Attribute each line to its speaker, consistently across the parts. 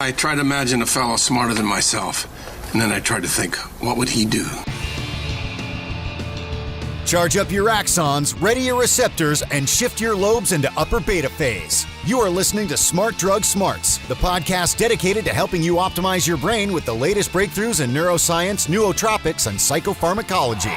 Speaker 1: I try to imagine a fellow smarter than myself, and then I try to think, what would he do?
Speaker 2: Charge up your axons, ready your receptors, and shift your lobes into upper beta phase. You are listening to Smart Drug Smarts, the podcast dedicated to helping you optimize your brain with the latest breakthroughs in neuroscience, nootropics, and psychopharmacology.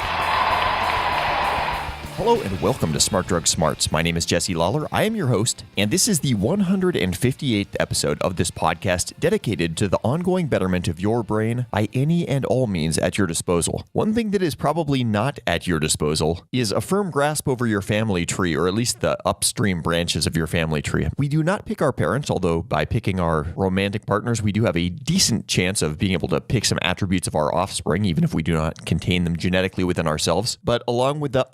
Speaker 3: Hello and welcome to Smart Drug Smarts. My name is Jesse Lawler. I am your host, and this is the 158th episode of this podcast dedicated to the ongoing betterment of your brain by any and all means at your disposal. One thing that is probably not at your disposal is a firm grasp over your family tree, or at least the upstream branches of your family tree. We do not pick our parents, although by picking our romantic partners, we do have a decent chance of being able to pick some attributes of our offspring, even if we do not contain them genetically within ourselves. But along with the,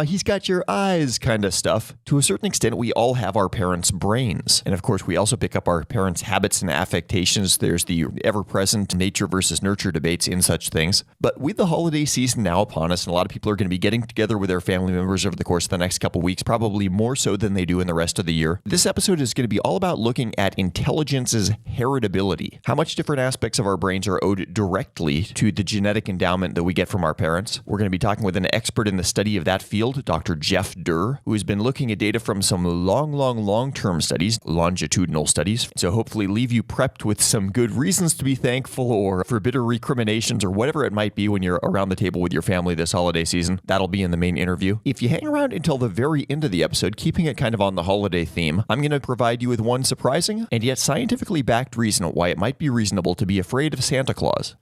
Speaker 3: he's got your eyes kind of stuff, to a certain extent, we all have our parents' brains. And of course, we also pick up our parents' habits and affectations. There's the ever-present nature versus nurture debates in such things. But with the holiday season now upon us, and a lot of people are going to be getting together with their family members over the course of the next couple weeks, probably more so than they do in the rest of the year, this episode is going to be all about looking at intelligence's heritability. How much different aspects of our brains are owed directly to the genetic endowment that we get from our parents. We're going to be talking with an expert in the study of that field, Dr. Geoff, who has been looking at data from some long-term studies, longitudinal studies, so hopefully leave you prepped with some good reasons to be thankful or for bitter recriminations or whatever it might be when you're around the table with your family this holiday season. That'll be in the main interview. If you hang around until the very end of the episode, keeping it kind of on the holiday theme, I'm going to provide you with one surprising and yet scientifically backed reason why it might be reasonable to be afraid of Santa Claus.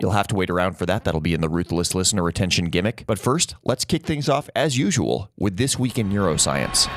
Speaker 3: You'll have to wait around for that. That'll be in the Ruthless Listener Retention gimmick. But first, let's kick things off as usual with This Week in Neuroscience.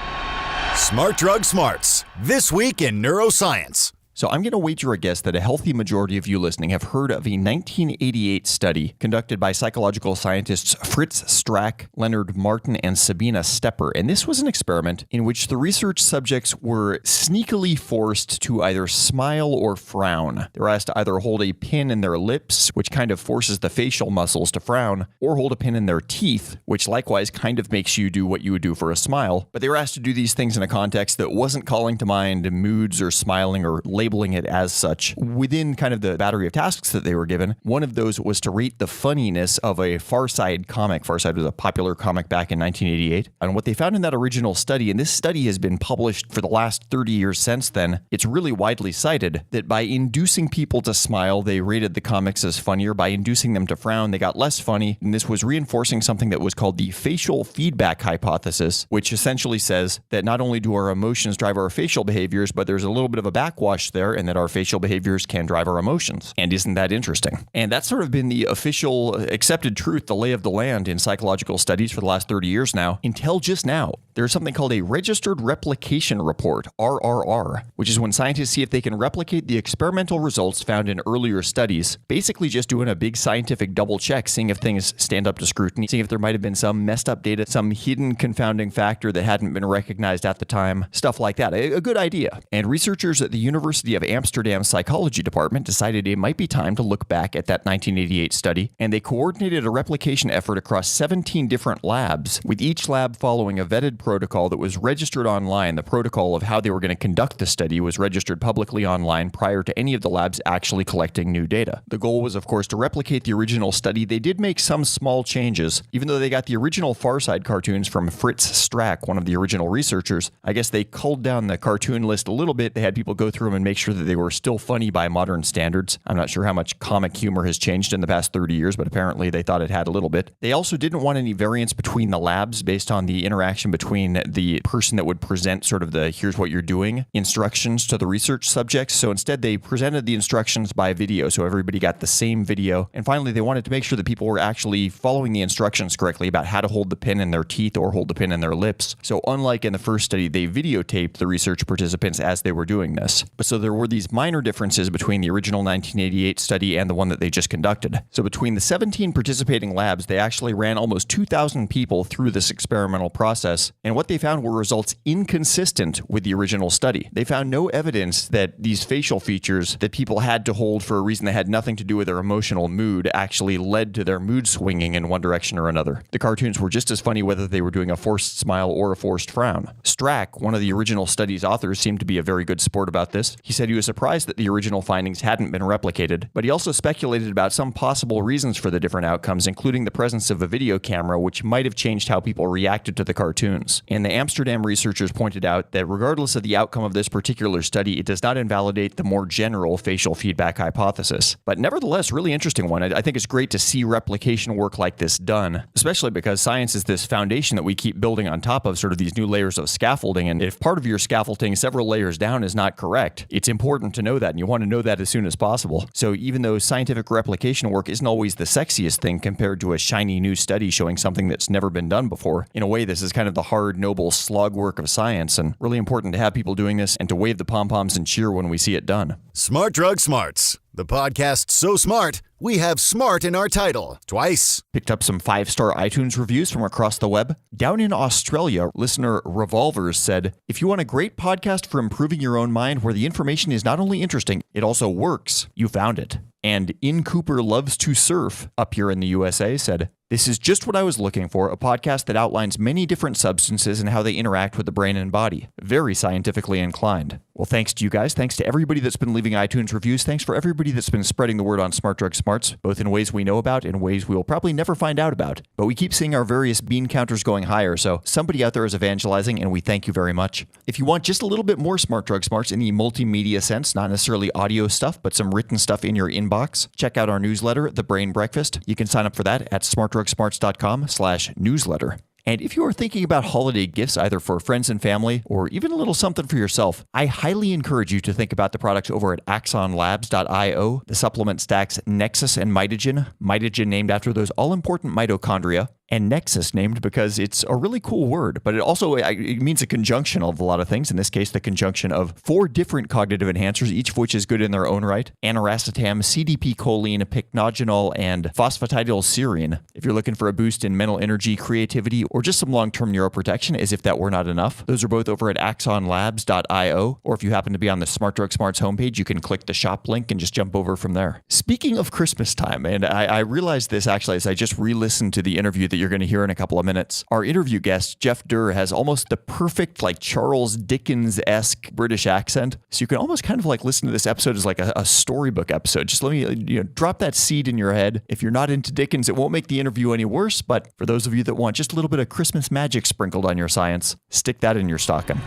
Speaker 2: Smart Drug Smarts, This Week in Neuroscience.
Speaker 3: So I'm going to wager a guess that a healthy majority of you listening have heard of a 1988 study conducted by psychological scientists Fritz Strack, Leonard Martin, and Sabina Stepper. And this was an experiment in which the research subjects were sneakily forced to either smile or frown. They were asked to either hold a pin in their lips, which kind of forces the facial muscles to frown, or hold a pin in their teeth, which likewise kind of makes you do what you would do for a smile. But they were asked to do these things in a context that wasn't calling to mind moods or smiling or labeling it as such. Within kind of the battery of tasks that they were given, one of those was to rate the funniness of a Far Side comic. Far Side was a popular comic back in 1988. And what they found in that original study, and this study has been published for the last 30 years since then, it's really widely cited that by inducing people to smile, they rated the comics as funnier. By inducing them to frown, they got less funny. And this was reinforcing something that was called the facial feedback hypothesis, which essentially says that not only do our emotions drive our facial behaviors, but there's a little bit of a backwash there, and that our facial behaviors can drive our emotions. And isn't that interesting? And that's sort of been the official accepted truth, the lay of the land in psychological studies for the last 30 years now, until just now. There's something called a Registered Replication Report, RRR, which is when scientists see if they can replicate the experimental results found in earlier studies, basically just doing a big scientific double check, seeing if things stand up to scrutiny, seeing if there might have been some messed up data, some hidden confounding factor that hadn't been recognized at the time, stuff like that. A good idea. And researchers at the University of Amsterdam Psychology Department decided it might be time to look back at that 1988 study, and they coordinated a replication effort across 17 different labs, with each lab following a vetted protocol that was registered online. The protocol of how they were going to conduct the study was registered publicly online prior to any of the labs actually collecting new data. The goal was, of course, to replicate the original study. They did make some small changes. Even though they got the original Far Side cartoons from Fritz Strack, one of the original researchers, I guess they culled down the cartoon list a little bit. They had people go through them and make sure that they were still funny by modern standards. I'm not sure how much comic humor has changed in the past 30 years, but apparently they thought it had a little bit. They also didn't want any variance between the labs based on the interaction between the person that would present sort of the here's what you're doing instructions to the research subjects. So instead they presented the instructions by video, so everybody got the same video. And finally, they wanted to make sure that people were actually following the instructions correctly about how to hold the pin in their teeth or hold the pin in their lips. So unlike in the first study, they videotaped the research participants as they were doing this. But so there were these minor differences between the original 1988 study and the one that they just conducted. So between the 17 participating labs, they actually ran almost 2,000 people through this experimental process, and what they found were results inconsistent with the original study. They found no evidence that these facial features that people had to hold for a reason that had nothing to do with their emotional mood actually led to their mood swinging in one direction or another. The cartoons were just as funny whether they were doing a forced smile or a forced frown. Strack, one of the original study's authors, seemed to be a very good sport about this. He He said he was surprised that the original findings hadn't been replicated, but he also speculated about some possible reasons for the different outcomes, including the presence of a video camera, which might have changed how people reacted to the cartoons. And the Amsterdam researchers pointed out that regardless of the outcome of this particular study, it does not invalidate the more general facial feedback hypothesis. But nevertheless, really interesting one. I think it's great to see replication work like this done, especially because science is this foundation that we keep building on top of, sort of these new layers of scaffolding. And if part of your scaffolding several layers down is not correct, it's important to know that, and you want to know that as soon as possible. So even though scientific replication work isn't always the sexiest thing compared to a shiny new study showing something that's never been done before, in a way, this is kind of the hard, noble slog work of science, and really important to have people doing this and to wave the pom-poms and cheer when we see it done.
Speaker 2: Smart Drug Smarts, the podcast so smart, we have smart in our title twice.
Speaker 3: Picked up some 5-star iTunes reviews from across the web. Down in Australia, listener Revolvers said, if you want a great podcast for improving your own mind where the information is not only interesting, it also works, you found it. And In Cooper Loves to Surf, up here in the USA, said, this is just what I was looking for, a podcast that outlines many different substances and how they interact with the brain and body. Very scientifically inclined. Well, thanks to you guys. Thanks to everybody that's been leaving iTunes reviews. Thanks for everybody that's been spreading the word on Smart Drug Smarts, both in ways we know about and ways we will probably never find out about. But we keep seeing our various bean counters going higher, so somebody out there is evangelizing, and we thank you very much. If you want just a little bit more Smart Drug Smarts in the multimedia sense, not necessarily audio stuff, but some written stuff in your inbox, check out our newsletter, The Brain Breakfast. You can sign up for that at smartdrugsmarts.com/newsletter. And if you are thinking about holiday gifts, either for friends and family, or even a little something for yourself, I highly encourage you to think about the products over at axonlabs.io. The supplement stacks Nexus and Mitogen. Mitogen named after those all-important mitochondria, and Nexus named because it's a really cool word, but it means a conjunction of a lot of things. In this case, the conjunction of 4 different cognitive enhancers, each of which is good in their own right: aniracetam, CDP choline, pycnogenol, and phosphatidylserine. If you're looking for a boost in mental energy, creativity, or just some long-term neuroprotection, as if that were not enough, those are both over at axonlabs.io, or if you happen to be on the Smart Drug Smarts homepage, you can click the shop link and just jump over from there. Speaking of Christmas time, and I realized this actually as I just re-listened to the interview that you're going to hear in a couple of minutes. Our interview guest, Geoff Durr, has almost the perfect, like, Charles Dickens-esque British accent. So you can almost kind of like listen to this episode as like a storybook episode. Just let me drop that seed in your head. If you're not into Dickens, it won't make the interview any worse. But for those of you that want just a little bit of Christmas magic sprinkled on your science, stick that in your stocking.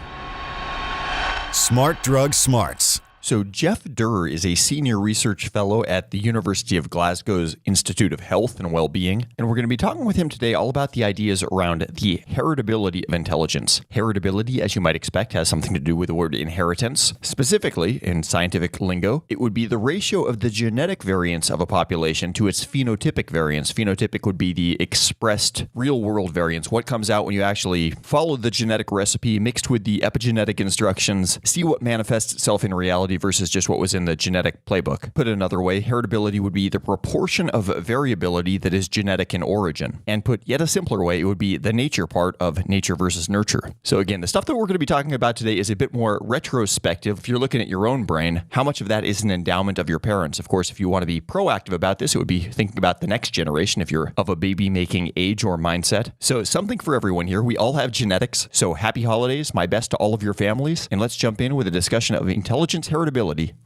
Speaker 2: Smart Drug Smarts.
Speaker 3: So Geoff Durr is a senior research fellow at the University of Glasgow's Institute of Health and Wellbeing, and we're going to be talking with him today all about the ideas around the heritability of intelligence. Heritability, as you might expect, has something to do with the word inheritance. Specifically, in scientific lingo, it would be the ratio of the genetic variance of a population to its phenotypic variance. Phenotypic would be the expressed real-world variance, what comes out when you actually follow the genetic recipe mixed with the epigenetic instructions, see what manifests itself in reality versus just what was in the genetic playbook. Put another way, heritability would be the proportion of variability that is genetic in origin. And put yet a simpler way, it would be the nature part of nature versus nurture. So again, the stuff that we're going to be talking about today is a bit more retrospective. If you're looking at your own brain, how much of that is an endowment of your parents? Of course, if you want to be proactive about this, it would be thinking about the next generation if you're of a baby-making age or mindset. So something for everyone here. We all have genetics. So happy holidays, my best to all of your families. And let's jump in with a discussion of intelligence heritability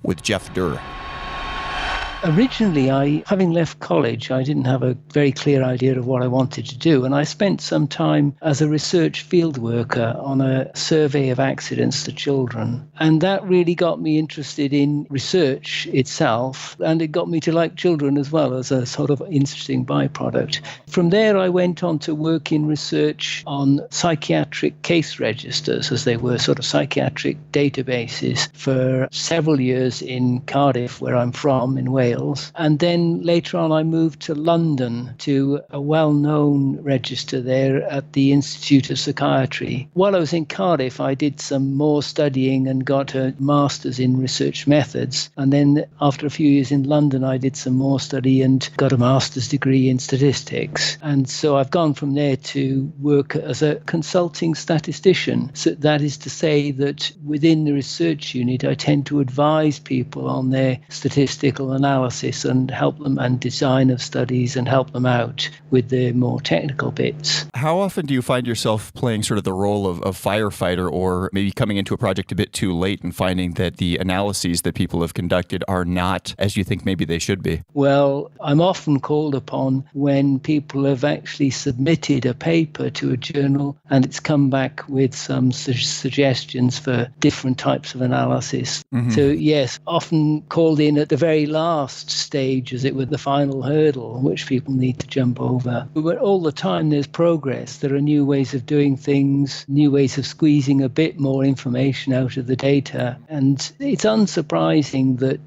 Speaker 3: with Geoff Durr.
Speaker 4: Originally, having left college, I didn't have a very clear idea of what I wanted to do, and I spent some time as a research field worker on a survey of accidents to children. And that really got me interested in research itself, and it got me to like children as well as a sort of interesting byproduct. From there, I went on to work in research on psychiatric case registers, as they were sort of psychiatric databases, for several years in Cardiff, where I'm from, in Wales. And then later on, I moved to London to a well-known register there at the Institute of Psychiatry. While I was in Cardiff, I did some more studying and got a master's in research methods. And then after a few years in London, I did some more study and got a master's degree in statistics. And so I've gone from there to work as a consulting statistician. So that is to say that within the research unit, I tend to advise people on their statistical analysis analysis and help them, and design of studies, and help them out with the more technical bits.
Speaker 3: How often do you find yourself playing sort of the role of firefighter, or maybe coming into a project a bit too late and finding that the analyses that people have conducted are not as you think maybe they should be?
Speaker 4: Well, I'm often called upon when people have actually submitted a paper to a journal and it's come back with some suggestions for different types of analysis.
Speaker 3: Mm-hmm.
Speaker 4: So yes, often called in at the very last stage, as it were, the final hurdle, which people need to jump over. But all the time there's progress. There are new ways of doing things, new ways of squeezing a bit more information out of the data. And it's unsurprising that,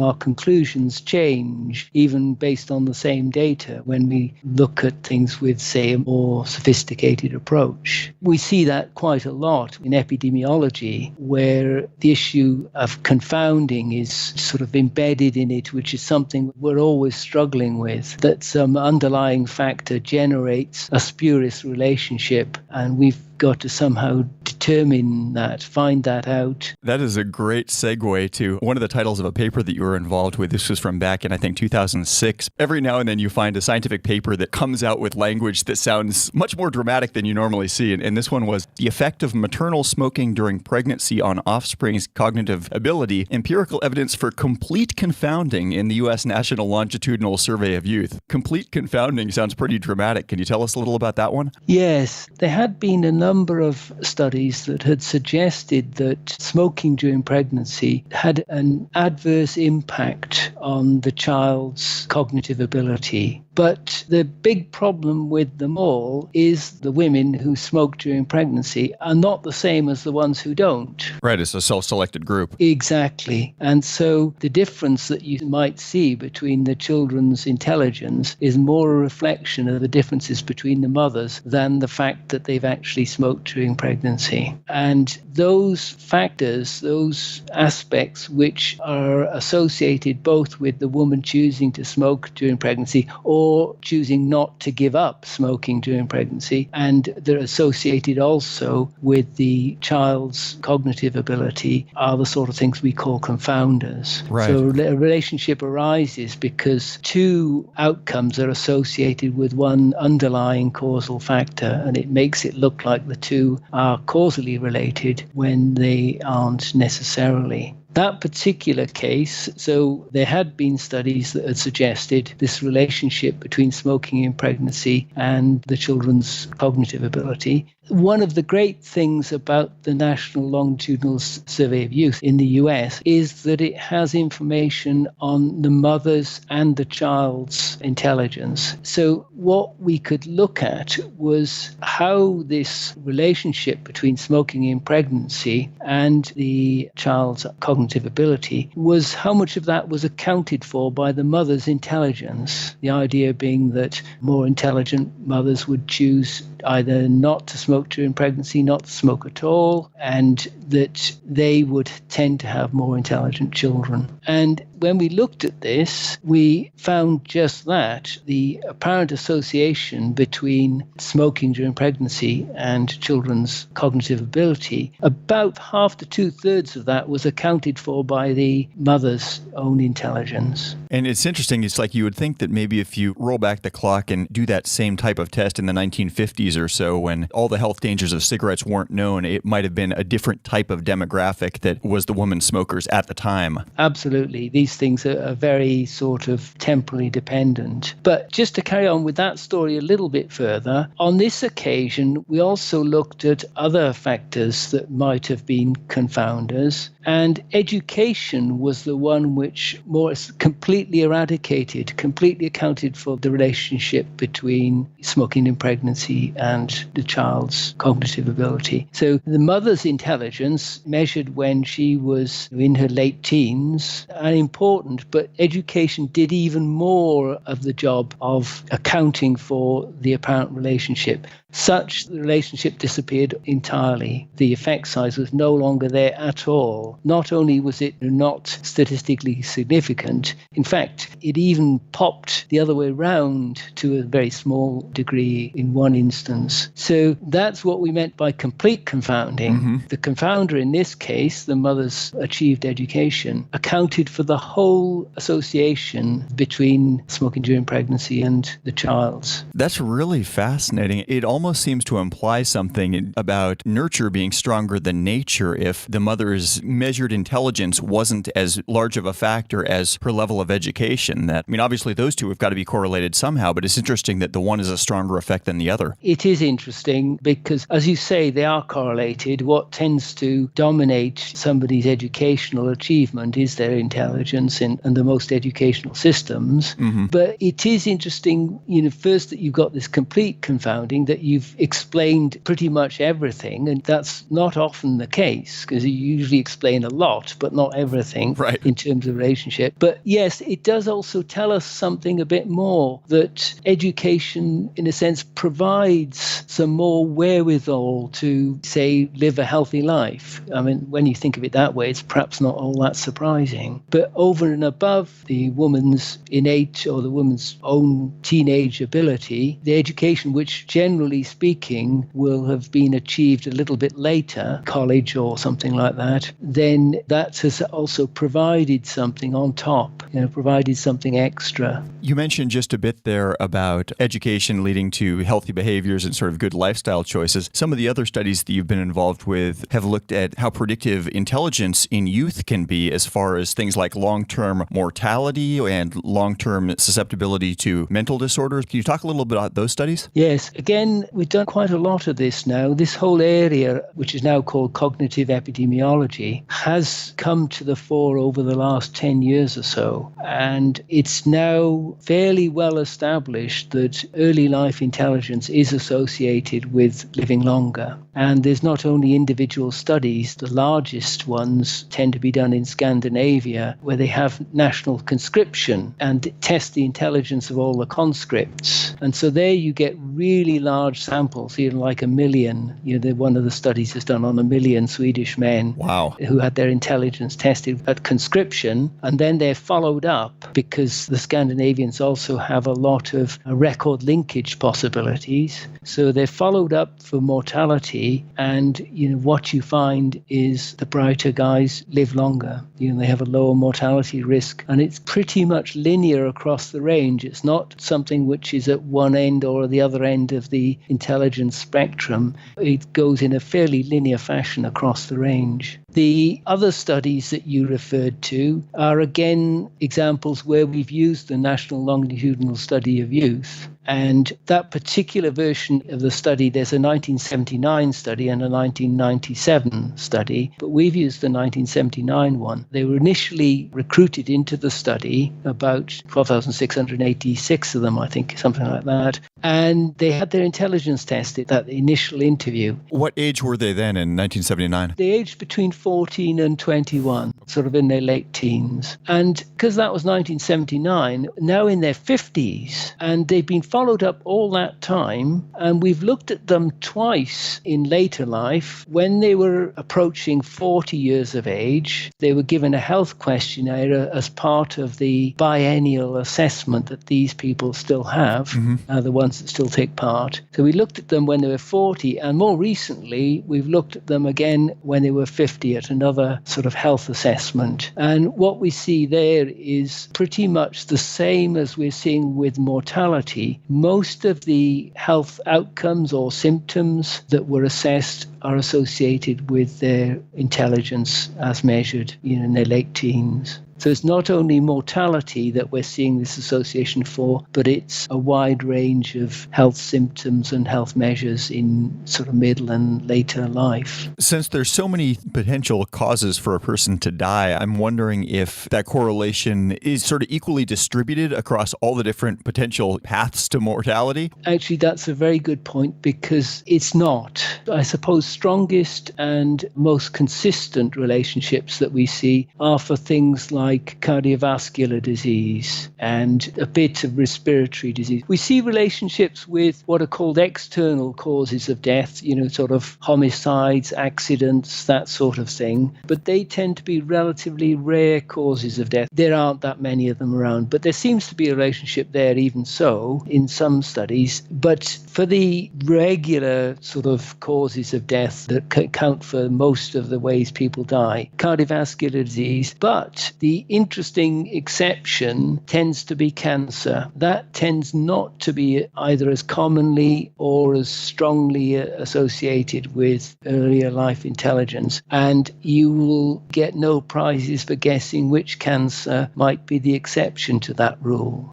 Speaker 4: our conclusions change, even based on the same data, when we look at things with, say, a more sophisticated approach. We see that quite a lot in epidemiology, where the issue of confounding is sort of embedded in it, which is something we're always struggling with, that some underlying factor generates a spurious relationship, and we've got to somehow determine that, find that out.
Speaker 3: That is a great segue to one of the titles of a paper that you were involved with. This was from back in, I think, 2006. Every now and then you find a scientific paper that comes out with language that sounds much more dramatic than you normally see. And this one was The Effect of Maternal Smoking During Pregnancy on Offspring's Cognitive Ability, Empirical Evidence for Complete Confounding in the U.S. National Longitudinal Survey of Youth. Complete confounding sounds pretty dramatic. Can you tell us a little about that one?
Speaker 4: Yes, there had been a number of studies that had suggested that smoking during pregnancy had an adverse impact on the child's cognitive ability. But the big problem with them all is the women who smoke during pregnancy are not the same as the ones who don't.
Speaker 3: Right, it's a self-selected group.
Speaker 4: Exactly. And so the difference that you might see between the children's intelligence is more a reflection of the differences between the mothers than the fact that they've actually smoked during pregnancy. And those factors, those aspects which are associated both with the woman choosing to smoke during pregnancy or choosing not to give up smoking during pregnancy, and they're associated also with the child's cognitive ability, are the sort of things we call confounders.
Speaker 3: Right.
Speaker 4: So a relationship arises because two outcomes are associated with one underlying causal factor, and it makes it look like the two are causally related when they aren't necessarily. That particular case, so there had been studies that had suggested this relationship between smoking in pregnancy and the children's cognitive ability. One of the great things about the National Longitudinal Survey of Youth in the US is that it has information on the mother's and the child's intelligence. So what we could look at was how this relationship between smoking in pregnancy and the child's cognitive ability was, how much of that was accounted for by the mother's intelligence. The idea being that more intelligent mothers would choose either not to smoke during pregnancy, not to smoke at all, and that they would tend to have more intelligent children. And when we looked at this, we found just that, the apparent association between smoking during pregnancy and children's cognitive ability, about half to two-thirds of that was accounted for by the mother's own intelligence.
Speaker 3: And it's interesting, it's like you would think that maybe if you roll back the clock and do that same type of test in the 1950s or so, when all the health dangers of cigarettes weren't known, it might have been a different type of demographic that was the woman smokers at the time.
Speaker 4: Absolutely. These things are very sort of temporally dependent. But just to carry on with that story a little bit further, on this occasion, we also looked at other factors that might have been confounders. And education was the one which more completely eradicated, completely accounted for the relationship between smoking in pregnancy and the child's cognitive ability. So the mother's intelligence, measured when she was in her late teens, are important, but education did even more of the job of accounting for the apparent relationship. such the relationship disappeared entirely. The effect size was no longer there at all. Not only was it not statistically significant, in fact, it even popped the other way round to a very small degree in one instance. So that's what we meant by complete confounding.
Speaker 3: Mm-hmm.
Speaker 4: The confounder in this case, the mother's achieved education, accounted for the whole association between smoking during pregnancy and the child's.
Speaker 3: That's really fascinating. It almost seems to imply something about nurture being stronger than nature if the mother's measured intelligence wasn't as large of a factor as her level of education. Obviously those two have got to be correlated somehow, but it's interesting that the one is a stronger effect than the other.
Speaker 4: It is interesting because, as you say, they are correlated. What tends to dominate somebody's educational achievement is their intelligence and the most educational systems.
Speaker 3: Mm-hmm.
Speaker 4: But it is interesting, first that you've got this complete confounding, that you've explained pretty much everything, and that's not often the case because you usually explain a lot, but not everything in terms of relationship. But yes, it does also tell us something a bit more, that education, in a sense, provides some more wherewithal to, say, live a healthy life. When you think of it that way, it's perhaps not all that surprising. But over and above the woman's innate or the woman's own teenage ability, the education, which generally speaking will have been achieved a little bit later, college or something like that, then that has also provided something on top, provided something extra.
Speaker 3: You mentioned just a bit there about education leading to healthy behaviors and sort of good lifestyle choices. Some of the other studies that you've been involved with have looked at how predictive intelligence in youth can be as far as things like long-term mortality and long-term susceptibility to mental disorders. Can you talk a little bit about those studies?
Speaker 4: Yes. Again, we've done quite a lot of this now. This whole area, which is now called cognitive epidemiology, has come to the fore over the last 10 years or so. And it's now fairly well established that early life intelligence is associated with living longer. And there's not only individual studies, the largest ones tend to be done in Scandinavia, where they have national conscription and test the intelligence of all the conscripts. And so there you get really large samples, like 1 million. One of the studies is done on 1 million Swedish men.
Speaker 3: Wow.
Speaker 4: Who had their intelligence tested at conscription, and then they're followed up because the Scandinavians also have a lot of record linkage possibilities. So they're followed up for mortality, and what you find is the brighter guys live longer. They have a lower mortality risk, and it's pretty much linear across the range. It's not something which is at one end or the other end of the intelligence spectrum. It goes in a fairly linear fashion across the range. The other studies that you referred to are again examples where we've used the National Longitudinal Study of Youth. And that particular version of the study, there's a 1979 study and a 1997 study, but we've used the 1979 one. They were initially recruited into the study, about 12,686 of them, I think, something like that. And they had their intelligence tested at the initial interview.
Speaker 3: What age were they then in 1979?
Speaker 4: They aged between 14 and 21, sort of in their late teens. And because that was 1979, now in their 50s, and they've been followed up all that time, and we've looked at them twice in later life. When they were approaching 40 years of age, they were given a health questionnaire as part of the biennial assessment that these people still have, the ones that still take part. So we looked at them when they were 40, and more recently, we've looked at them again when they were 50 at another sort of health assessment. And what we see there is pretty much the same as we're seeing with mortality. Most of the health outcomes or symptoms that were assessed are associated with their intelligence as measured in their late teens. So it's not only mortality that we're seeing this association for, but it's a wide range of health symptoms and health measures in sort of middle and later life.
Speaker 3: Since there's so many potential causes for a person to die, I'm wondering if that correlation is sort of equally distributed across all the different potential paths to mortality?
Speaker 4: Actually, that's a very good point, because it's not. I suppose strongest and most consistent relationships that we see are for things like like cardiovascular disease and a bit of respiratory disease. We see relationships with what are called external causes of death, sort of homicides, accidents, that sort of thing. But they tend to be relatively rare causes of death. There aren't that many of them around, but there seems to be a relationship there even so in some studies. But for the regular sort of causes of death that count for most of the ways people die, cardiovascular disease, but the interesting exception tends to be cancer. That tends not to be either as commonly or as strongly associated with earlier life intelligence. And you will get no prizes for guessing which cancer might be the exception to that rule.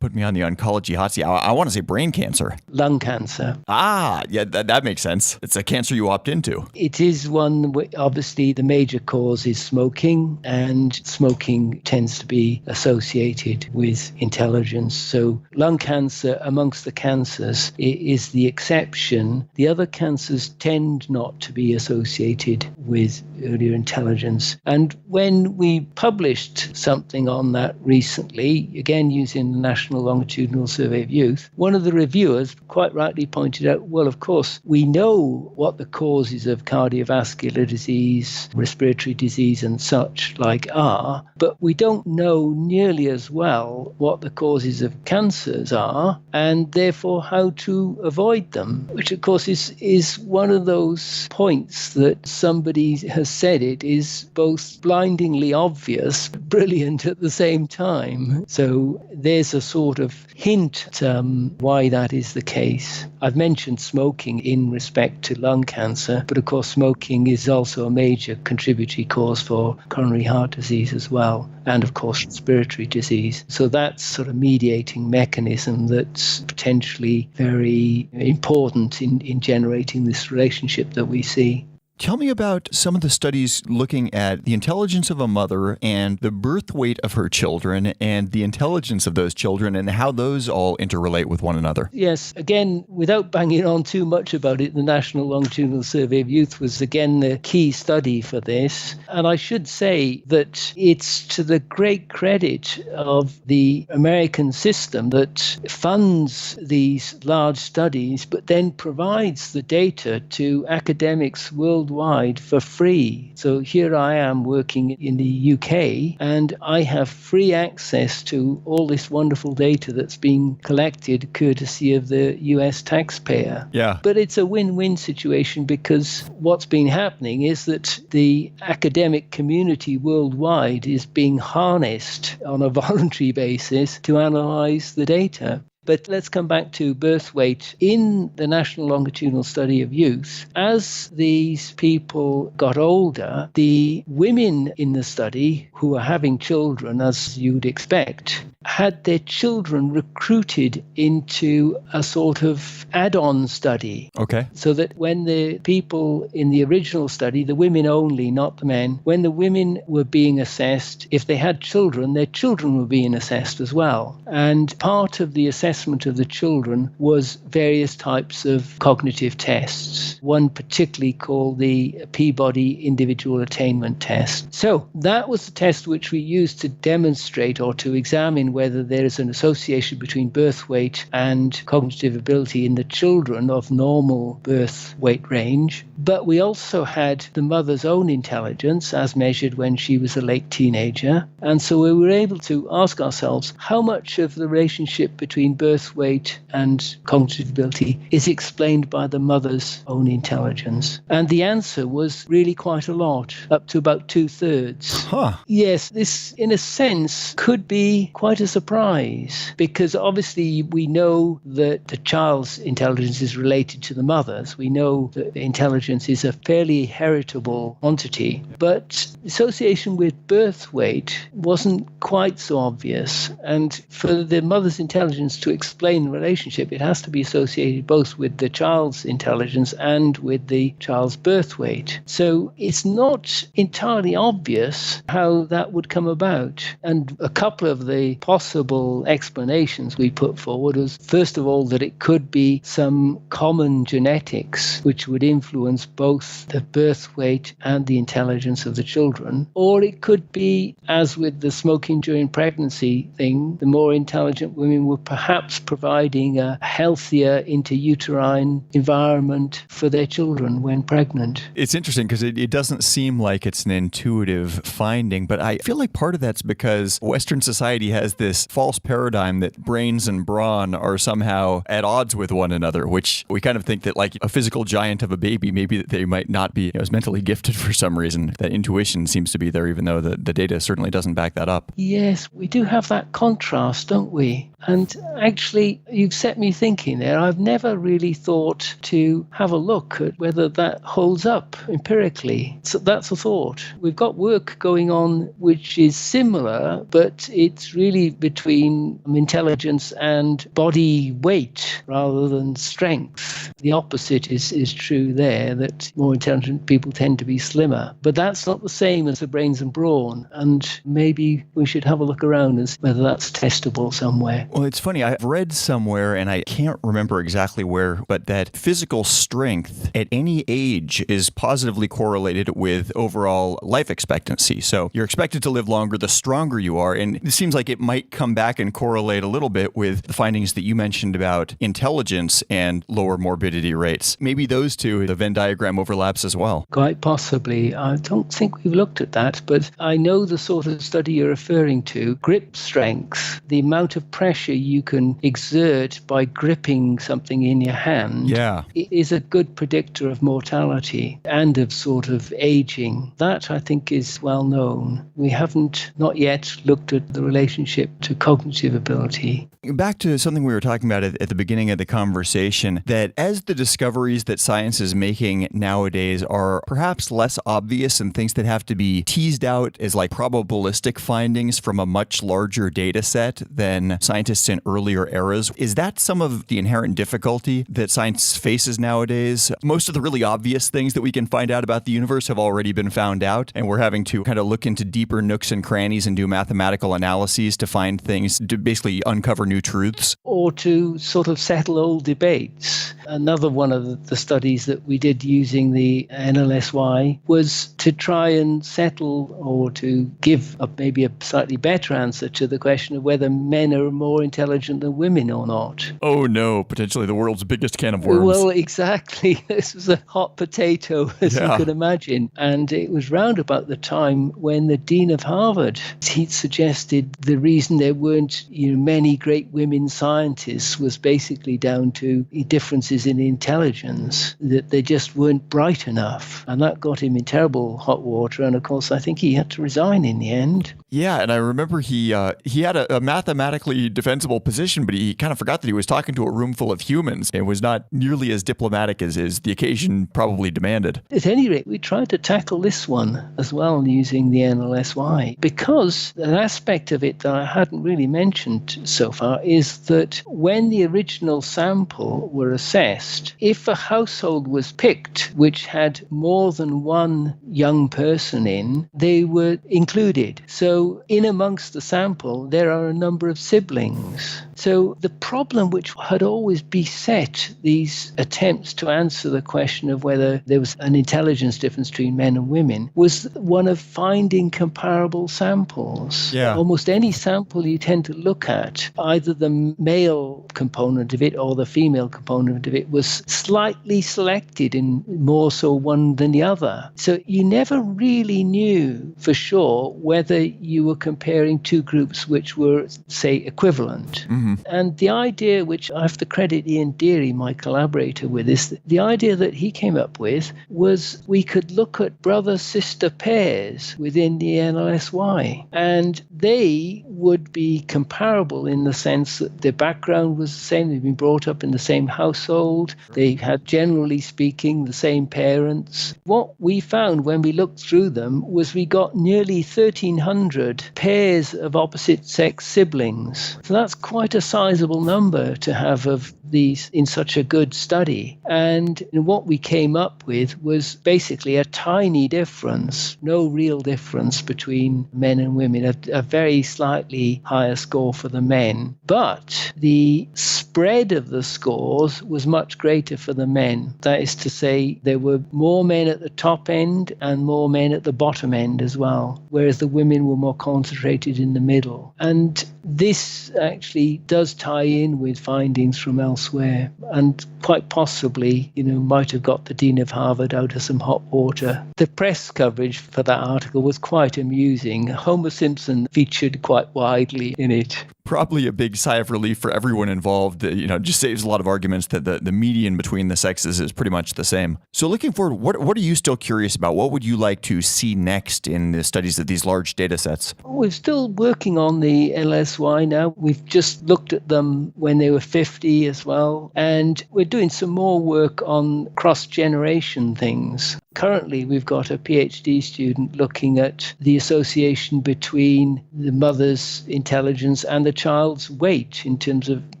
Speaker 3: Put me on the oncology hot seat. I want to say brain cancer.
Speaker 4: Lung cancer.
Speaker 3: Yeah, that makes sense. It's a cancer you opt into.
Speaker 4: It is one, obviously the major cause is smoking, and smoking tends to be associated with intelligence. So lung cancer amongst the cancers is the exception. The other cancers tend not to be associated with earlier intelligence. And when we published something on that recently, again using the National Longitudinal Survey of Youth, one of the reviewers quite rightly pointed out, well, of course, we know what the causes of cardiovascular disease, respiratory disease and such like are, but we don't know nearly as well what the causes of cancers are and therefore how to avoid them, which of course is one of those points that somebody has said it is both blindingly obvious, brilliant at the same time. So there's a sort of hint at why that is the case. I've mentioned smoking in respect to lung cancer, but of course smoking is also a major contributory cause for coronary heart disease as well, and of course respiratory disease. So that's sort of mediating mechanism that's potentially very important in generating this relationship that we see.
Speaker 3: Tell me about some of the studies looking at the intelligence of a mother and the birth weight of her children and the intelligence of those children and how those all interrelate with one another.
Speaker 4: Yes, again, without banging on too much about it, the National Longitudinal Survey of Youth was again the key study for this. And I should say that it's to the great credit of the American system that funds these large studies, but then provides the data to academics worldwide for free. So here I am working in the UK and I have free access to all this wonderful data that's being collected courtesy of the US taxpayer.
Speaker 3: Yeah.
Speaker 4: But it's a win-win situation because what's been happening is that the academic community worldwide is being harnessed on a voluntary basis to analyze the data. But let's come back to birth weight. In the National Longitudinal Study of Youth, as these people got older, the women in the study who were having children, as you'd expect, had their children recruited into a sort of add-on study.
Speaker 3: Okay.
Speaker 4: So that when the people in the original study, the women only, not the men, when the women were being assessed, if they had children, their children were being assessed as well. And part of the assessment of the children was various types of cognitive tests, one particularly called the Peabody Individual Attainment Test. So that was the test which we used to demonstrate or to examine whether there is an association between birth weight and cognitive ability in the children of normal birth weight range. But we also had the mother's own intelligence as measured when she was a late teenager. And so we were able to ask ourselves how much of the relationship between birth weight and cognitive ability is explained by the mother's own intelligence. And the answer was really quite a lot, up to about 2/3.
Speaker 3: Huh.
Speaker 4: Yes, this in a sense could be quite a surprise because obviously we know that the child's intelligence is related to the mother's. We know that intelligence is a fairly heritable quantity, but association with birth weight wasn't quite so obvious. And for the mother's intelligence to to explain the relationship, it has to be associated both with the child's intelligence and with the child's birth weight. So it's not entirely obvious how that would come about. And a couple of the possible explanations we put forward was, first of all, that it could be some common genetics which would influence both the birth weight and the intelligence of the children. Or it could be, as with the smoking during pregnancy thing, the more intelligent women were perhaps providing a healthier intrauterine environment for their children when pregnant.
Speaker 3: It's interesting because it doesn't seem like it's an intuitive finding, but I feel like part of that's because Western society has this false paradigm that brains and brawn are somehow at odds with one another, which we kind of think that like a physical giant of a baby, maybe they might not be as mentally gifted for some reason. That intuition seems to be there, even though the data certainly doesn't back that up.
Speaker 4: Yes, we do have that contrast, don't we? And actually, you've set me thinking there. I've never really thought to have a look at whether that holds up empirically. So that's a thought. We've got work going on which is similar, but it's really between intelligence and body weight rather than strength. The opposite is true there, that more intelligent people tend to be slimmer. But that's not the same as the brains and brawn. And maybe we should have a look around and see whether that's testable somewhere.
Speaker 3: Well, it's funny. I've read somewhere, and I can't remember exactly where, but that physical strength at any age is positively correlated with overall life expectancy. So you're expected to live longer the stronger you are. And it seems like it might come back and correlate a little bit with the findings that you mentioned about intelligence and lower morbidity rates. Maybe those two, the Venn diagram overlaps as well.
Speaker 4: Quite possibly. I don't think we've looked at that, but I know the sort of study you're referring to. Grip strength, the amount of pressure you can exert by gripping something in your hand, is a good predictor of mortality and of sort of aging. That, I think, is well known. We haven't not yet looked at the relationship to cognitive ability.
Speaker 3: Back to something we were talking about at the beginning of the conversation, that as the discoveries that science is making nowadays are perhaps less obvious and things that have to be teased out as like probabilistic findings from a much larger data set than scientists in earlier eras, is that some of the inherent difficulty that science faces nowadays? Most of the really obvious things that we can find out about the universe have already been found out, and we're having to kind of look into deeper nooks and crannies and do mathematical analyses to find things, to basically uncover new truths.
Speaker 4: Or to sort of settle old debates. Another one of the studies that we did using the NLSY was to try and settle or to give maybe a slightly better answer to the question of whether men are more intelligent than women or not.
Speaker 3: Oh no, potentially the world's biggest can of worms.
Speaker 4: Well, exactly. This was a hot potato, as you could imagine. And it was round about the time when the Dean of Harvard, he'd suggested the reason there weren't many great women scientists was basically down to differences in intelligence, that they just weren't bright enough. And that got him in terrible hot water. And of course, I think he had to resign in the end.
Speaker 3: Yeah, and I remember he had a mathematically defensible position, but he kind of forgot that he was talking to a room full of humans and was not nearly as diplomatic as the occasion probably demanded.
Speaker 4: At any rate, we tried to tackle this one as well using the NLSY, because an aspect of it that I hadn't really mentioned so far is that when the original sample were assessed, if a household was picked which had more than one young person in, they were included. So in amongst the sample, there are a number of siblings. So the problem which had always beset these attempts to answer the question of whether there was an intelligence difference between men and women was one of finding comparable samples.
Speaker 3: Yeah.
Speaker 4: Almost any sample you tend to look at, either the male component of it or the female component of it was slightly selected, in more so one than the other. So you never really knew for sure whether you were comparing two groups which were, say, equivalent. Mm-hmm. And the idea, which I have to credit Ian Deary, my collaborator, with, is the idea that he came up with was we could look at brother-sister pairs within the NLSY. And they would be comparable in the sense that their background was the same. They'd been brought up in the same household. They had, generally speaking, the same parents. What we found when we looked through them was we got nearly 1,300 pairs of opposite sex siblings. So that's quite a sizable number to have of these in such a good study. And what we came up with was basically a tiny difference, no real difference between men and women, a very slightly higher score for the men. But the spread of the scores was much greater for the men. That is to say, there were more men at the top end and more men at the bottom end as well, whereas the women were more concentrated in the middle. And this actually does tie in with findings from elsewhere, and quite possibly, might have got the Dean of Harvard out of some hot water. The press coverage for that article was quite amusing. Homer Simpson featured quite widely in it.
Speaker 3: Probably a big sigh of relief for everyone involved. Just saves a lot of arguments that the median between the sexes is pretty much the same. So looking forward, what are you still curious about? What would you like to see next in the studies of these large data sets?
Speaker 4: We're still working on the LSY now. We've just looked at them when they were 50 as well. And we're doing some more work on cross-generation things. Currently, we've got a PhD student looking at the association between the mother's intelligence and the child's weight in terms of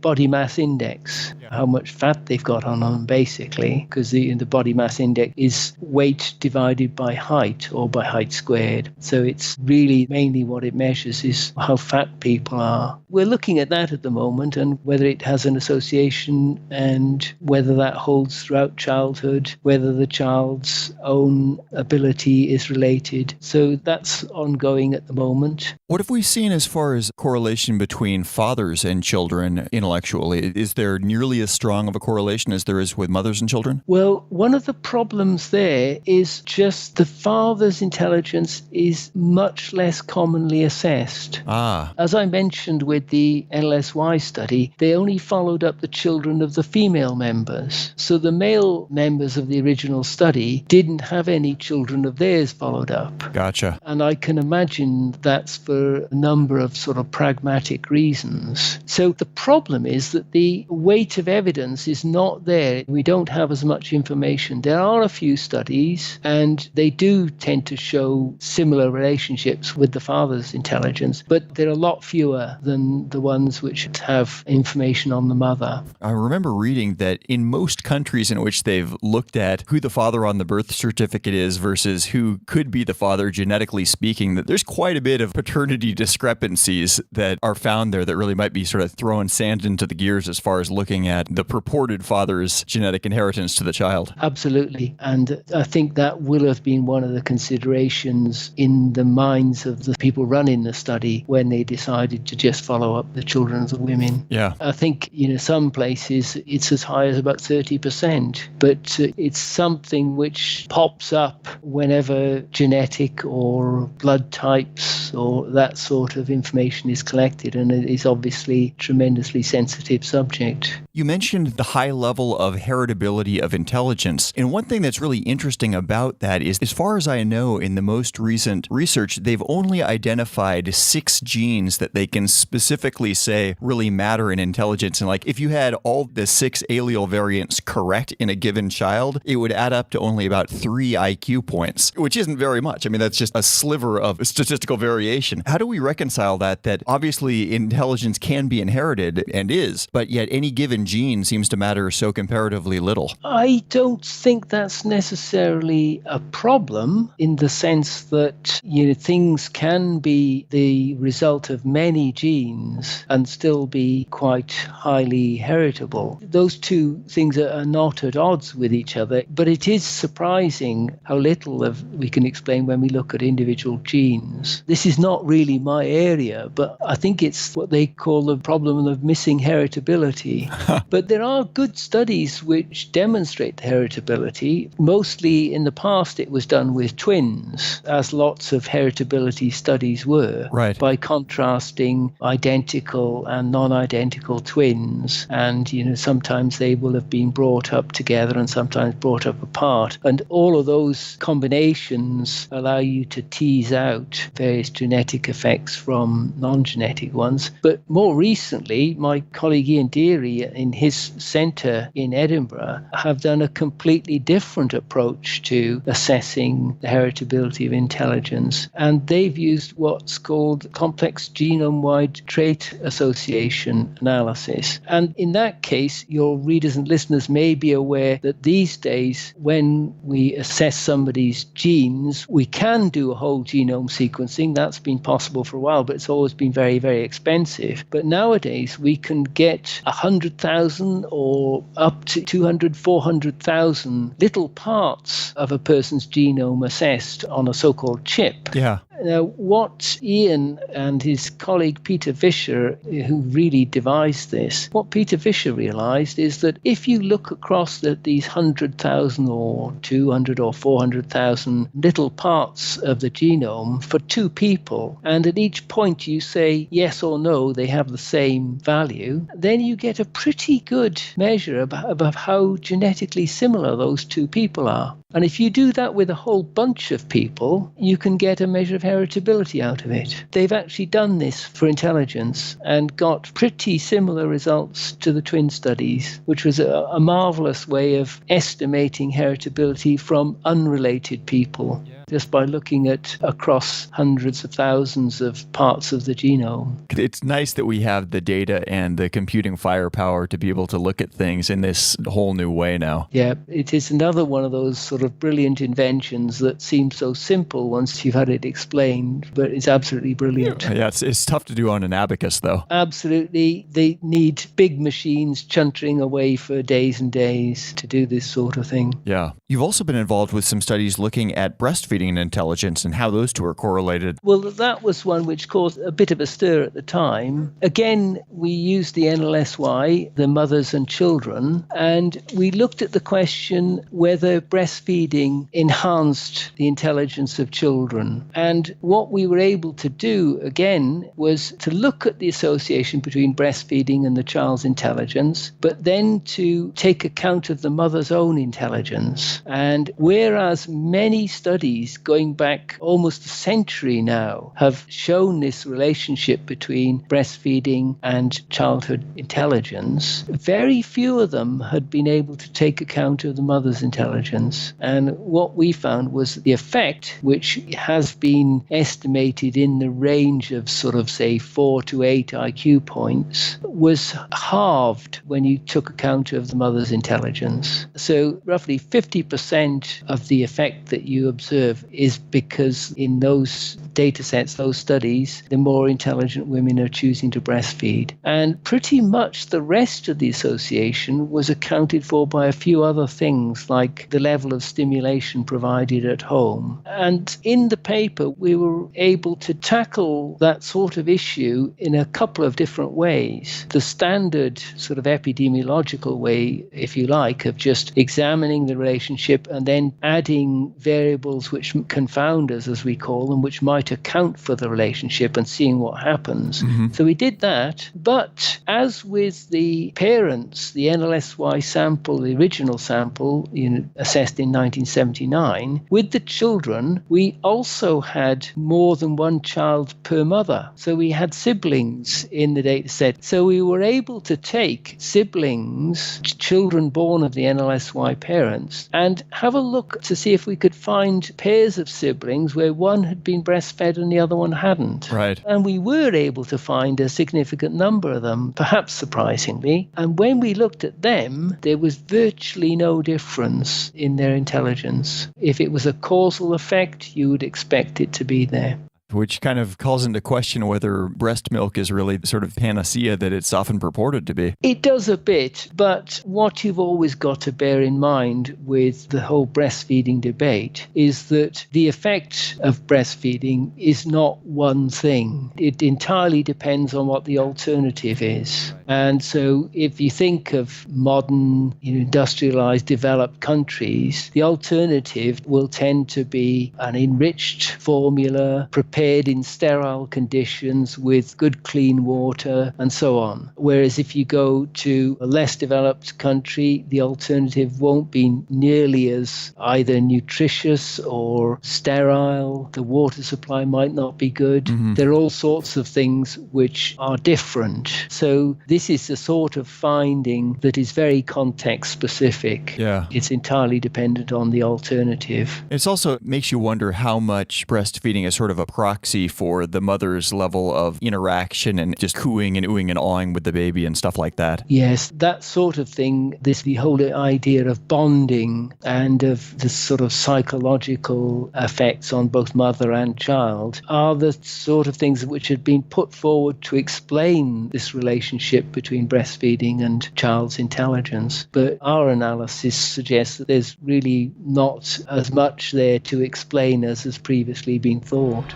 Speaker 4: body mass index, how much fat they've got on them, basically, because the body mass index is weight divided by height or by height squared. So it's really mainly what it measures is how fat people are. We're looking at that at the moment and whether it has an association and whether that holds throughout childhood, whether the child's own ability is related. So that's ongoing at the moment.
Speaker 3: What have we seen as far as correlation between fathers and children intellectually? Is there nearly as strong of a correlation as there is with mothers and children?
Speaker 4: Well, one of the problems there is just the father's intelligence is much less commonly assessed. As I mentioned with the LSY study, they only followed up the children of the female members. So the male members of the original study didn't have any children of theirs followed up.
Speaker 3: Gotcha.
Speaker 4: And I can imagine that's for a number of sort of pragmatic reasons. So the problem is that the weight of evidence is not there. We don't have as much information. There are a few studies, and they do tend to show similar relationships with the father's intelligence, but there are a lot fewer than the ones which have information on the mother.
Speaker 3: I remember reading that in most countries in which they've looked at who the father on the birth certificate is versus who could be the father genetically speaking, that there's quite a bit of paternity discrepancies that are found there that really might be sort of throwing sand into the gears as far as looking at the purported father's genetic inheritance to the child.
Speaker 4: Absolutely. And I think that will have been one of the considerations in the minds of the people running the study when they decided to just follow up the children of the women.
Speaker 3: Yeah.
Speaker 4: I think, some places it's as high as about 30%, but it's something which pops up whenever genetic or blood types or that sort of information is collected, and it is obviously a tremendously sensitive subject.
Speaker 3: You mentioned the high level of heritability of intelligence, and one thing that's really interesting about that is, as far as I know, in the most recent research, they've only identified 6 genes that they can specifically say really matter in intelligence. And like, if you had all the 6 allele variants correct in a given child, it would add up to only about 3 IQ points, which isn't very much. I mean, that's just a sliver of statistical variation. How do we reconcile that obviously intelligence can be inherited and is, but yet any given gene seems to matter so comparatively little?
Speaker 4: I don't think that's necessarily a problem in the sense that, things can be the result of many genes and still be quite highly heritable. Those two things are not at odds with each other, but it is surprising how little we can explain when we look at individual genes. This is not really my area, but I think it's what they call the problem of missing heritability. But there are good studies which demonstrate the heritability. Mostly in the past it was done with twins, as lots of heritability studies were,
Speaker 3: right,
Speaker 4: by contrasting identical and non-identical twins. And, sometimes they will have been brought up together and sometimes brought up apart. And all of those combinations allow you to tease out various genetic effects from non-genetic ones. But more recently, my colleague Ian Deary in his centre in Edinburgh have done a completely different approach to assessing the heritability of intelligence. And they've used what's called complex genome-wide trait association analysis. And in that case, your readers and listeners may be aware that these days, when we assess somebody's genes, we can do a whole genome sequencing. That's been possible for a while, but it's always been very, very expensive. But nowadays, we can get 100,000 or up to 200, 400,000 little parts of a person's genome assessed on a so-called chip.
Speaker 3: Yeah.
Speaker 4: Now, what Ian and his colleague Peter Vischer, who really devised this, what Peter Vischer realised is that if you look across these 100,000 or 200 or 400,000 little parts of the genome for two people, and at each point you say yes or no, they have the same value, then you get a pretty good measure of how genetically similar those two people are. And if you do that with a whole bunch of people, you can get a measure of heritability out of it. They've actually done this for intelligence and got pretty similar results to the twin studies, which was a marvellous way of estimating heritability from unrelated people. Just by looking at across hundreds of thousands of parts of the genome.
Speaker 3: It's nice that we have the data and the computing firepower to be able to look at things in this whole new way now.
Speaker 4: Yeah, it is another one of those sort of brilliant inventions that seems so simple once you've had it explained, but it's absolutely brilliant.
Speaker 3: Yeah, it's tough to do on an abacus, though.
Speaker 4: Absolutely. They need big machines chuntering away for days and days to do this sort of thing.
Speaker 3: Yeah. You've also been involved with some studies looking at breastfeeding and intelligence and how those two are correlated.
Speaker 4: Well, that was one which caused a bit of a stir at the time. Again, we used the NLSY, the mothers and children, and we looked at the question whether breastfeeding enhanced the intelligence of children. And what we were able to do, again, was to look at the association between breastfeeding and the child's intelligence, but then to take account of the mother's own intelligence. And whereas many studies going back almost a century now have shown this relationship between breastfeeding and childhood intelligence, very few of them had been able to take account of the mother's intelligence. And what we found was the effect, which has been estimated in the range of sort of, say, 4 to 8 IQ points, was halved when you took account of the mother's intelligence. So roughly 50% of the effect that you observe is because in those data sets, those studies, the more intelligent women are choosing to breastfeed. And pretty much the rest of the association was accounted for by a few other things, like the level of stimulation provided at home. And in the paper, we were able to tackle that sort of issue in a couple of different ways. The standard sort of epidemiological way, if you like, of just examining the relationship and then adding variables which confounders, as we call them, which might account for the relationship and seeing what happens. Mm-hmm. So we did that. But as with the parents, the NLSY sample, the original sample, assessed in 1979, with the children, we also had more than one child per mother. So we had siblings in the data set. So we were able to take siblings, children born of the NLSY parents, and have a look to see if we could find pairs of siblings where one had been breastfed and the other one hadn't.
Speaker 3: Right.
Speaker 4: And we were able to find a significant number of them, perhaps surprisingly. And when we looked at them, there was virtually no difference in their intelligence. If it was a causal effect, you would expect it to be there.
Speaker 3: Which kind of calls into question whether breast milk is really the sort of panacea that it's often purported to be.
Speaker 4: It does a bit, but what you've always got to bear in mind with the whole breastfeeding debate is that the effect of breastfeeding is not one thing. It entirely depends on what the alternative is. And so if you think of modern, industrialized, developed countries, the alternative will tend to be an enriched formula prepared in sterile conditions with good clean water and so on. Whereas if you go to a less developed country, the alternative won't be nearly as either nutritious or sterile. The water supply might not be good. There are all sorts of things which are different. So this is the sort of finding that is very context specific.
Speaker 3: Yeah.
Speaker 4: It's entirely dependent on the alternative.
Speaker 3: It also makes you wonder how much breastfeeding is sort of a proxy for the mother's level of interaction and just cooing and oohing and awing with the baby and stuff like that.
Speaker 4: Yes, that sort of thing, the whole idea of bonding and of the sort of psychological effects on both mother and child are the sort of things which had been put forward to explain this relationship between breastfeeding and child's intelligence. But our analysis suggests that there's really not as much there to explain as has previously been thought.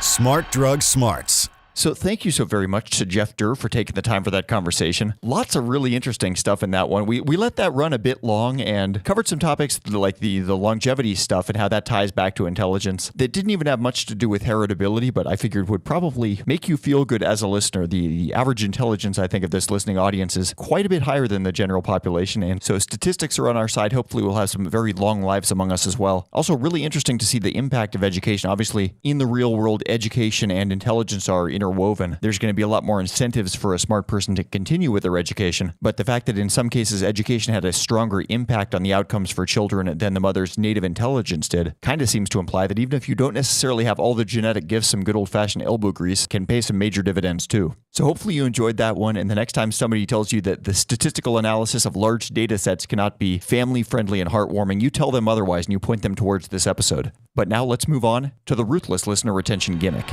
Speaker 2: Smart Drug Smarts.
Speaker 3: So thank you so very much to Geoff Durr for taking the time for that conversation. Lots of really interesting stuff in that one. We let that run a bit long and covered some topics like the longevity stuff and how that ties back to intelligence that didn't even have much to do with heritability, but I figured would probably make you feel good as a listener. The average intelligence, I think, of this listening audience is quite a bit higher than the general population, and so statistics are on our side. Hopefully we'll have some very long lives among us as well. Also really interesting to see the impact of education. Obviously, in the real world, education and intelligence are interwoven. There's going to be a lot more incentives for a smart person to continue with their education, but the fact that in some cases education had a stronger impact on the outcomes for children than the mother's native intelligence did kind of seems to imply that even if you don't necessarily have all the genetic gifts, some good old-fashioned elbow grease can pay some major dividends too. So hopefully you enjoyed that one, and the next time somebody tells you that the statistical analysis of large data sets cannot be family-friendly and heartwarming, you tell them otherwise and you point them towards this episode. But now let's move on to the ruthless listener retention gimmick.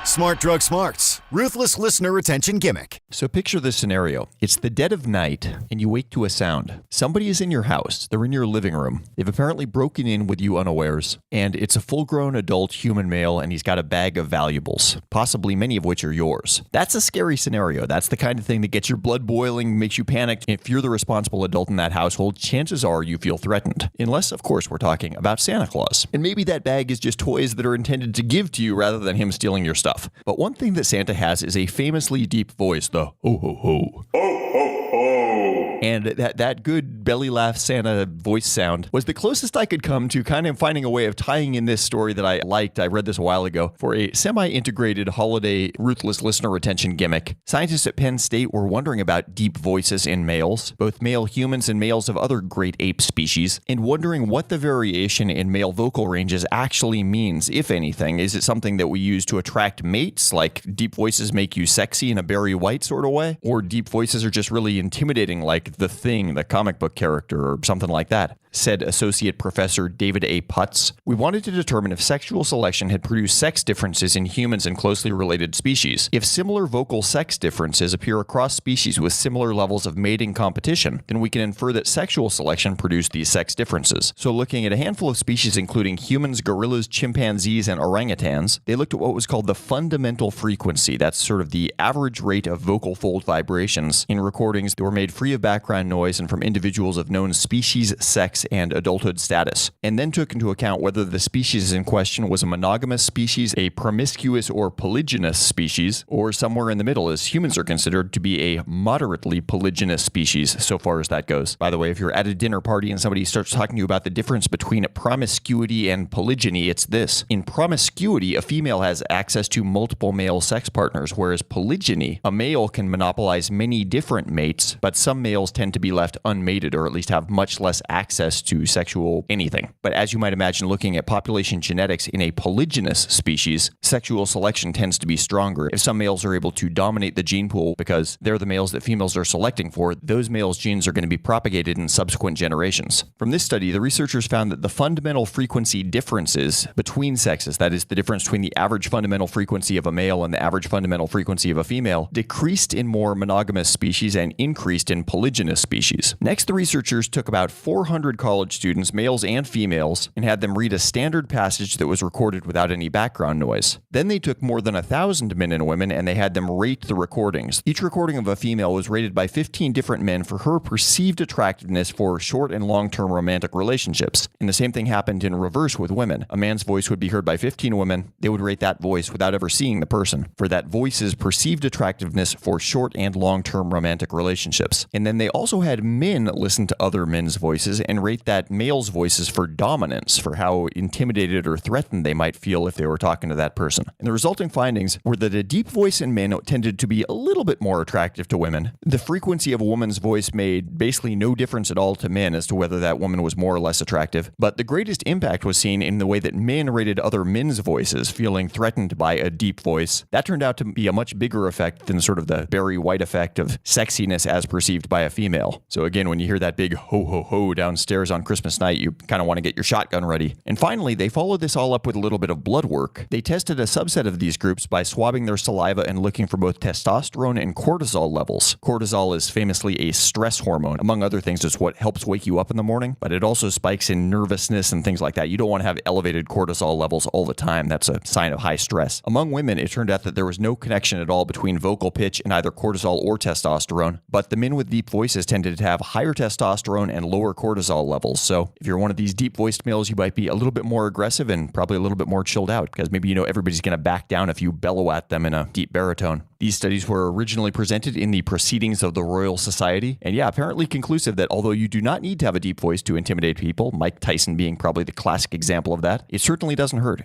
Speaker 2: Smart Drug Smarts. Ruthless listener retention gimmick.
Speaker 3: So picture this scenario. It's the dead of night, and you wake to a sound. Somebody is in your house. They're in your living room. They've apparently broken in with you unawares, and it's a full-grown adult human male, and he's got a bag of valuables, possibly many of which are yours. That's a scary scenario. That's the kind of thing that gets your blood boiling, makes you panic. If you're the responsible adult in that household, chances are you feel threatened. Unless, of course, we're talking about Santa Claus. And maybe that bag is just toys that are intended to give to you rather than him stealing your stuff. But one thing that Santa has is a famously deep voice, the ho ho ho. Ho ho ho. And that good belly laugh Santa voice sound was the closest I could come to kind of finding a way of tying in this story that I liked. I read this a while ago for a semi-integrated holiday ruthless listener retention gimmick. Scientists at Penn State were wondering about deep voices in males, both male humans and males of other great ape species, and wondering what the variation in male vocal ranges actually means, if anything. Is it something that we use to attract mates, like deep voices make you sexy in a Barry White sort of way? Or deep voices are just really intimidating, like The Thing, the comic book character, or something like that, said Associate Professor David A. Putz. We wanted to determine if sexual selection had produced sex differences in humans and closely related species. If similar vocal sex differences appear across species with similar levels of mating competition, then we can infer that sexual selection produced these sex differences. So looking at a handful of species including humans, gorillas, chimpanzees, and orangutans, they looked at what was called the fundamental frequency. That's sort of the average rate of vocal fold vibrations in recordings that were made free of background noise and from individuals of known species, sex, and adulthood status, and then took into account whether the species in question was a monogamous species, a promiscuous or polygynous species, or somewhere in the middle, as humans are considered to be a moderately polygynous species, so far as that goes. By the way, if you're at a dinner party and somebody starts talking to you about the difference between promiscuity and polygyny, it's this. In promiscuity, a female has access to multiple male sex partners, whereas polygyny, a male can monopolize many different mates, but some males tend to be left unmated, or at least have much less access to sexual anything. But as you might imagine, looking at population genetics in a polygynous species, sexual selection tends to be stronger. If some males are able to dominate the gene pool because they're the males that females are selecting for, those males' genes are going to be propagated in subsequent generations. From this study, the researchers found that the fundamental frequency differences between sexes, that is, the difference between the average fundamental frequency of a male and the average fundamental frequency of a female, decreased in more monogamous species and increased in polygynous species. Next, the researchers took about 400 college students, males and females, and had them read a standard passage that was recorded without any background noise. Then they took more than 1,000 men and women and they had them rate the recordings. Each recording of a female was rated by 15 different men for her perceived attractiveness for short and long-term romantic relationships. And the same thing happened in reverse with women. A man's voice would be heard by 15 women. They would rate that voice without ever seeing the person for that voice's perceived attractiveness for short and long-term romantic relationships. And then they also had men listen to other men's voices and rate that male's voices for dominance, for how intimidated or threatened they might feel if they were talking to that person. And the resulting findings were that a deep voice in men tended to be a little bit more attractive to women. The frequency of a woman's voice made basically no difference at all to men as to whether that woman was more or less attractive. But the greatest impact was seen in the way that men rated other men's voices, feeling threatened by a deep voice. That turned out to be a much bigger effect than sort of the Barry White effect of sexiness as perceived by a female. So again, when you hear that big ho ho ho downstairs on Christmas night, you kind of want to get your shotgun ready. And finally, they followed this all up with a little bit of blood work. They tested a subset of these groups by swabbing their saliva and looking for both testosterone and cortisol levels. Cortisol is famously a stress hormone. Among other things, it's what helps wake you up in the morning, but it also spikes in nervousness and things like that. You don't want to have elevated cortisol levels all the time. That's a sign of high stress. Among women, it turned out that there was no connection at all between vocal pitch and either cortisol or testosterone, but the men with deep voices tended to have higher testosterone and lower cortisol levels. So if you're one of these deep-voiced males, you might be a little bit more aggressive and probably a little bit more chilled out because maybe everybody's going to back down if you bellow at them in a deep baritone. These studies were originally presented in the Proceedings of the Royal Society, and apparently conclusive that although you do not need to have a deep voice to intimidate people, Mike Tyson being probably the classic example of that, it certainly doesn't hurt.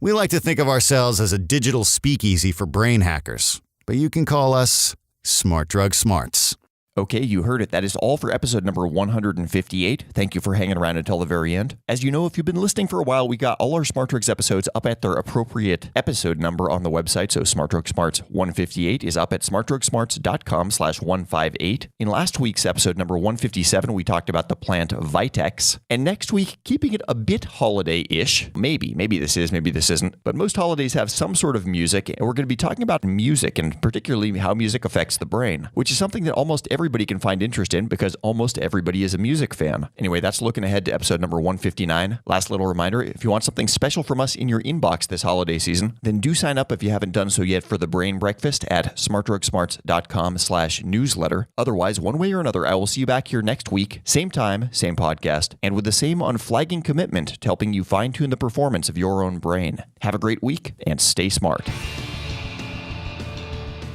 Speaker 2: We like to think of ourselves as a digital speakeasy for brain hackers, but you can call us Smart Drug Smarts.
Speaker 3: Okay, you heard it. That is all for episode number 158. Thank you for hanging around until the very end. As you know, if you've been listening for a while, we got all our Smart Drugs episodes up at their appropriate episode number on the website. So Smart Drug Smarts 158 is up at smartdrugsmarts.com/158. In last week's episode number 157, we talked about the plant Vitex. And next week, keeping it a bit holiday-ish, maybe this is, maybe this isn't, but most holidays have some sort of music, and we're going to be talking about music and particularly how music affects the brain, which is something that almost everybody can find interest in because almost everybody is a music fan. Anyway, that's looking ahead to episode number 159. Last little reminder, if you want something special from us in your inbox this holiday season, then do sign up if you haven't done so yet for the Brain Breakfast at smartdrugsmarts.com/newsletter. Otherwise, one way or another, I will see you back here next week, same time, same podcast, and with the same unflagging commitment to helping you fine-tune the performance of your own brain. Have a great week and stay smart.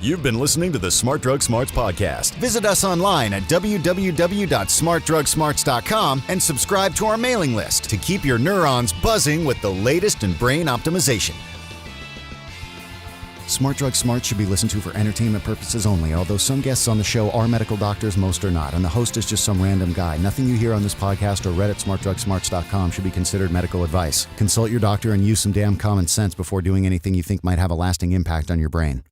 Speaker 2: You've been listening to the Smart Drug Smarts podcast. Visit us online at www.smartdrugsmarts.com and subscribe to our mailing list to keep your neurons buzzing with the latest in brain optimization. Smart Drug Smarts should be listened to for entertainment purposes only, although some guests on the show are medical doctors, most are not, and the host is just some random guy. Nothing you hear on this podcast or read at smartdrugsmarts.com should be considered medical advice. Consult your doctor and use some damn common sense before doing anything you think might have a lasting impact on your brain.